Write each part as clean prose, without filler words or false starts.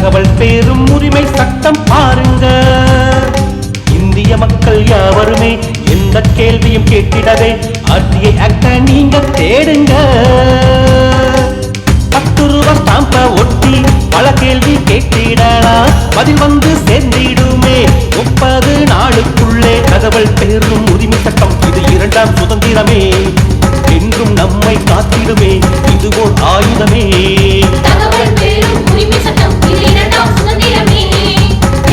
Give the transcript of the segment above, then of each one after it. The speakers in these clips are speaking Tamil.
தகவல் பேரும் உரிமை சட்டம் பாருங்க. இந்திய மக்கள் யாவருமே எந்த கேள்வியும் கேட்டிடவே RTI ஆக்ட நீங்க தேடுங்க. 10 ரூபா ஸ்டாம்ப ஒட்டி பல கேள்வி கேட்டிடலாம், பதில் வந்து சேர்ந்திடுமே 30 நாளுக்குள்ளே. தகவல் பேரும் உரிமை சட்டம் இது 2ஆம் சுதந்திரமே, என்றும் நம்மை காத்திடுமே இது ஓர் ஆயுதமே. தகவல் பேரும் உரிமை சட்டம் இது 2ஆம் சுதந்திரமே,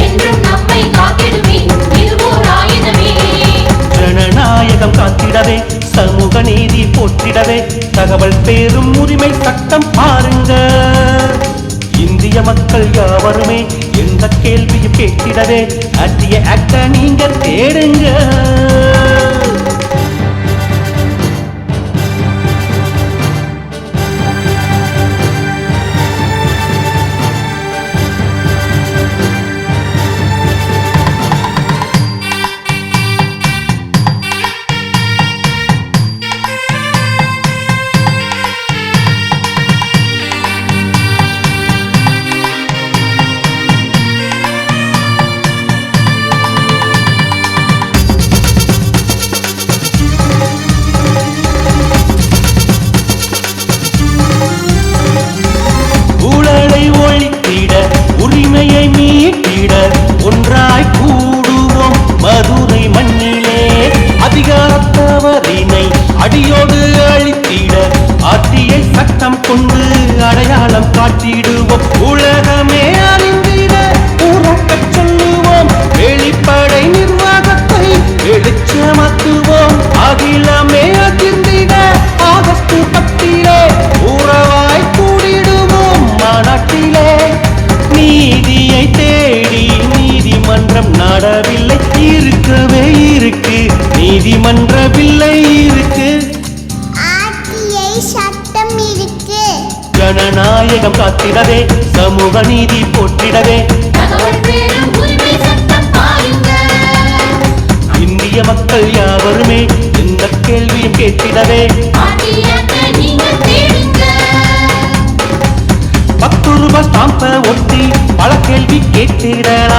என்றும் நம்மை காத்திடுமே இது ஓர் ஆயுதமே. ஜனநாயகம் காத்திடவே சமூக நீதி போற்றிடவே தகவல் பேரும் உரிமை சட்டம் பாருங்க. இந்திய மக்கள் யாவருமே எந்த கேள்வியும் கேட்டிடவே RTI ஆக்ட நீங்க தேடுங்க. உரிமையை மீட்டிட ஒன்றாய் கூடுவோம் மதுரை மண்ணிலே. அதிகாரத்தவரினை அடியோடு அழித்திட RTI சட்டம் கொண்டு அடையாளம் காட்டிடுவோம். உலகமே அறிந்திட உறக்கச் சொல்லுவோம், வெளிப்படை நிர்வாகத்தை வெளிச்சமாக்குவோம். அகிலமே அதிர்ந்திட ஆகஸ்ட் 10 உறவாய் கூடிடுவோம் மாநாட்டிலே. நீதியை தேடி நீதிமன்றம் நாடவில்லை, இருக்கவே இருக்கு நீதிமன்ற பிள்ளை இருக்கு. RTI சட்டம் இருக்கு. ஜனநாயகம் காத்திடவே சமூக நீதி போற்றிடவே தகவல் பேரும் உரிமை சட்டம் பாருங்க. இந்திய மக்கள் யாவருமே எந்த கேள்வியும் கேட்டிடவே RTI ஆக்ட நீங்க தேடுங்க. 10 ரூபா ஸ்டாம்ப ஒட்டி பல கேள்வி கேட்டிடலாம்.